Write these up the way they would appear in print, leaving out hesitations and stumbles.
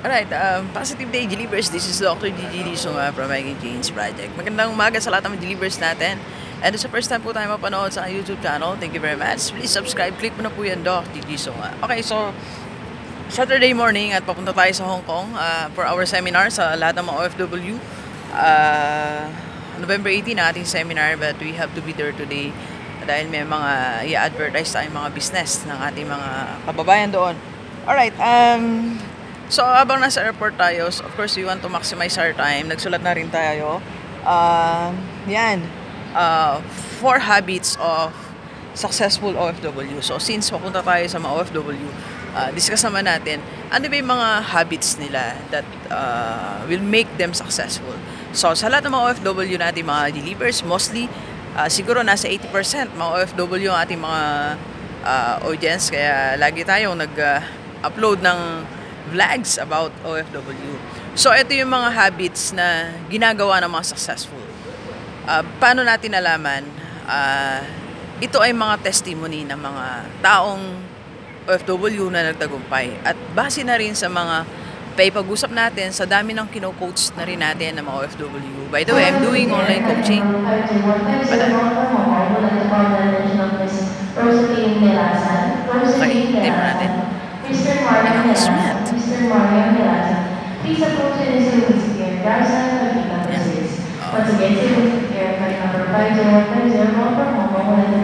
Alright, positive day, Delivers. This is Dr. Gigi Sunga from Making Change Project. Magandang umaga sa lahat ng Delivers natin. And sa first time po tayo mapanood sa YouTube channel, thank you very much. Please subscribe, click mo na po yan, Dr. Gigi Sunga. Okay, so Saturday morning at papunta tayo sa Hong Kong for our seminar sa lahat ng mga OFW. November 18 na ating seminar, but we have to be there today dahil may mga i-advertise tayong mga business ng ating mga kababayan doon. Alright, so, habang nasa airport tayo, so of course, we want to maximize our time. Nagsulat na rin tayo. Yan. 4 habits of successful OFW. So, since papunta tayo sa mga OFW, discuss naman natin, ano ba yung mga habits nila that will make them successful. So, sa lahat ng mga OFW natin, mga delivers, mostly, siguro nasa 80% mga OFW ang ating mga audience. Kaya lagi tayong nag-upload ng vlogs about OFW. So, ito yung mga habits na ginagawa ng mga successful. Paano natin nalaman? Ito ay mga testimony ng mga taong OFW na nagtagumpay. At base na rin sa mga pag-usap natin, sa dami ng kino-coach na rin natin ng mga OFW. By the way, I'm doing online coaching. Okay, tip natin. Announcement. Please approach the service here. Garza, once again, service here, flight number 50150 from Hong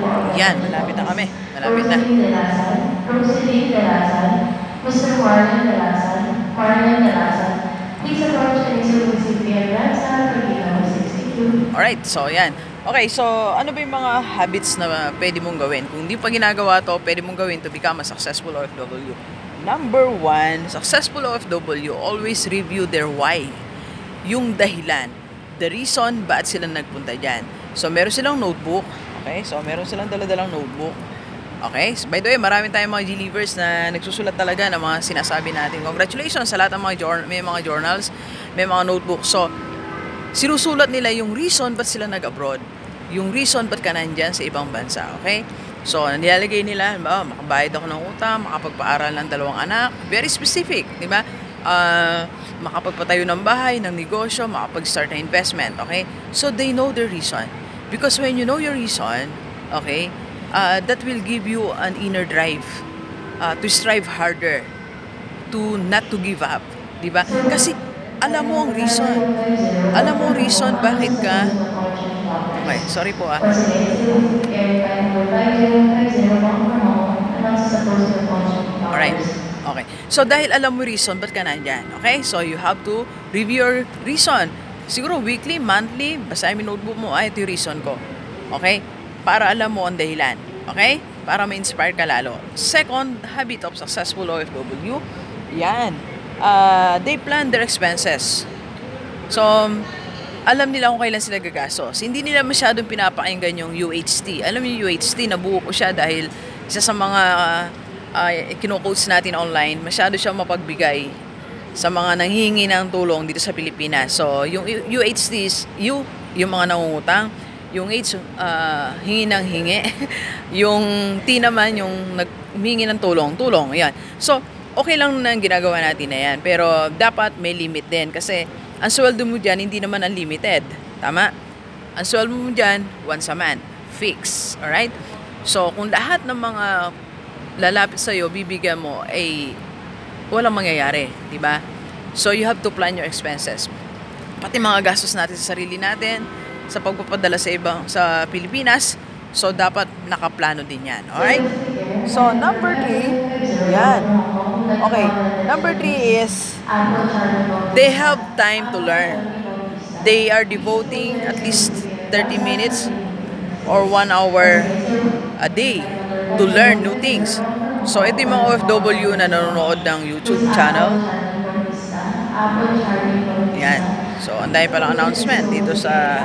Kong. Yan, malapit na kami. Malapit na. Rosalie Delasan, Mr. Marlon Delasan, please approach the service here. Garza, flight number 62. Alright, so yan. Okay, so ano ba yung mga habits na pwede mong gawin? Kung hindi pa ginagawa to, pwede mong gawin to become a successful OFW. Number 1, successful OFW always review their why. Yung dahilan. The reason ba't sila nagpunta dyan. So, meron silang notebook. Okay? So, meron silang daladalang notebook. Okay? So, by the way, marami tayong mga delivers na nagsusulat talaga ng mga sinasabi natin. Congratulations sa lahat ng mga may mga journals, may mga notebook. So, sinusulat nila yung reason ba't sila nag-abroad. Yung reason ba't ka nandyan sa ibang bansa. Okay? So, nilalagay nila, makabayad ako ng utang, makapagpaaral ng 2 anak. Very specific, di ba? Makapagpatayo ng bahay, ng negosyo, makapag-start na investment, okay? So, they know the reason. Because when you know your reason, okay, that will give you an inner drive to strive harder, to not to give up, di ba? Kasi, alam mo ang reason. Alam mo ang reason bakit ka. Okay, sorry po Alright. Okay. So, dahil alam mo reason, ba't ka nandyan? Okay? So, you have to review your reason. Siguro, weekly, monthly, basahin mo notebook mo, ito yung reason ko. Okay? Para alam mo ang dahilan. Okay? Para ma-inspire ka lalo. Second habit of successful OFW, yan. They plan their expenses. So, alam nila kung kailan sila gagastos. Hindi nila masyadong pinapakinggan yung UHT. Alam niyo yung UHT, nabuo ko siya dahil isa sa mga kino-coach natin online, masyado siya mapagbigay sa mga nanghihingi ng tulong dito sa Pilipinas. So, yung UHT is yung mga nangungutang. Yung H, hingi ng hingi. Yung T naman, yung naghingi ng tulong. Yan. So, okay lang na ginagawa natin na yan. Pero, dapat may limit din. Kasi, ang sweldo mo dyan, hindi naman unlimited. Tama? Ang sweldo mo dyan, once a month. Fix. Alright? So, kung lahat ng mga lalapit sa'yo, bibigyan mo, ay walang mangyayari. Diba? So, you have to plan your expenses. Pati mga gastos natin sa sarili natin, sa pagpapadala sa Pilipinas. So, dapat nakaplano din yan. Alright? So, number 3, yan. Okay, number 3 is they have time to learn. They are devoting at least 30 minutes or 1 hour a day to learn new things. So, ito yung mga OFW na nanonood ng YouTube channel. Yan. So, ang dahil palang announcement dito sa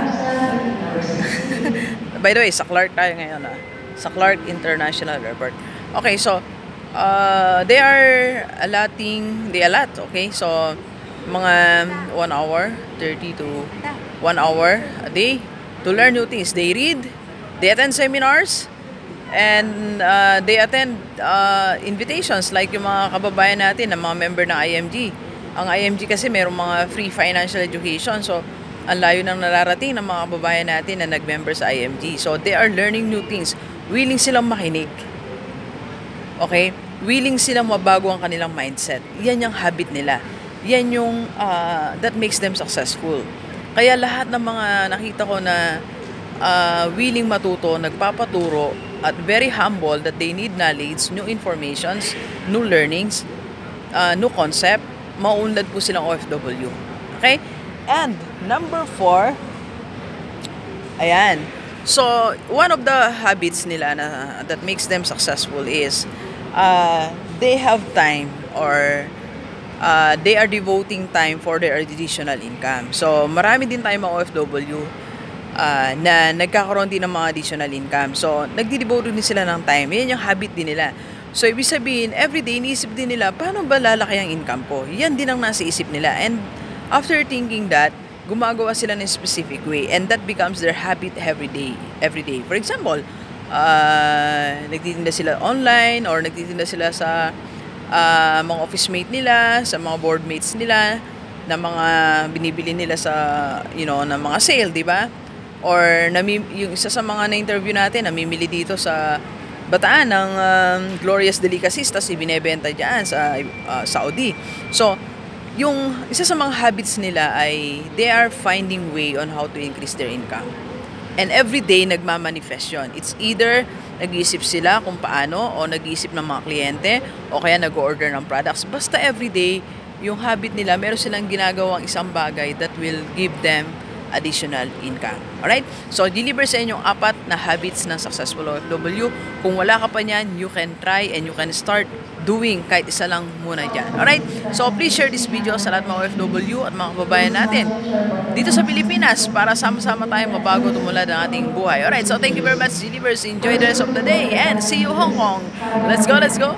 by the way, sa Clark tayo ngayon sa Clark International Airport. Okay, so they allot, okay? So, mga 1 hour, 30 to 1 hour a day to learn new things. They read, they attend seminars, and they attend invitations like yung mga kababayan natin na mga member ng IMG. Ang IMG kasi merong mga free financial education. So, ang layo ng nararating ng mga kababayan natin na nag-member sa IMG. So, they are learning new things. Willing silang makinig. Okay? Willing silang mabago ang kanilang mindset. Yan yung habit nila. Yan yung that makes them successful. Kaya lahat ng mga nakita ko na willing matuto, nagpapaturo, at very humble that they need knowledge, new informations, new learnings, new concept, maunlad po silang OFW. Okay? And number 4, ayan. So, one of the habits nila na that makes them successful is they have time, or they are devoting time for their additional income. So, marami din tayong mga OFW na nagkakaroon din ng mga additional income. So, nagdi-devote din sila ng time. Yan yung habit din nila. So, ibig sabihin, everyday, iniisip din nila, paano ba lalaki ang income ko? Yan din ang nasa isip nila. And after thinking that, gumagawa sila ng specific way. And that becomes their habit every day. For example, nagtitinda sila online, or nagtitinda sila sa mga office mate nila, sa mga board mates nila, na mga binibili nila sa, na mga sale, di ba? Or yung isa sa mga na-interview natin, namimili dito sa Bataan ng Glorious Delicacies, tapos ibinebenta dyan sa Saudi. So, yung isa sa mga habits nila ay they are finding way on how to increase their income. And every day, nagmamanifest yun. It's either nag-iisip sila kung paano, o nag-iisip ng mga kliyente, o kaya nag-order ng products. Basta everyday, yung habit nila, meron silang ginagawang isang bagay that will give them additional income. Alright? So, deliver sa inyong 4 na habits ng successful OFW. Kung wala ka pa niyan, you can try and you can start doing kahit isa lang muna dyan. Alright? So, please share this video sa lahat mga OFW at mga kababayan natin dito sa Pilipinas para sama-sama tayong mabago tumulad ang ating buhay. Alright? So, thank you very much, delivers. Enjoy the rest of the day and see you Hong Kong. Let's go, let's go!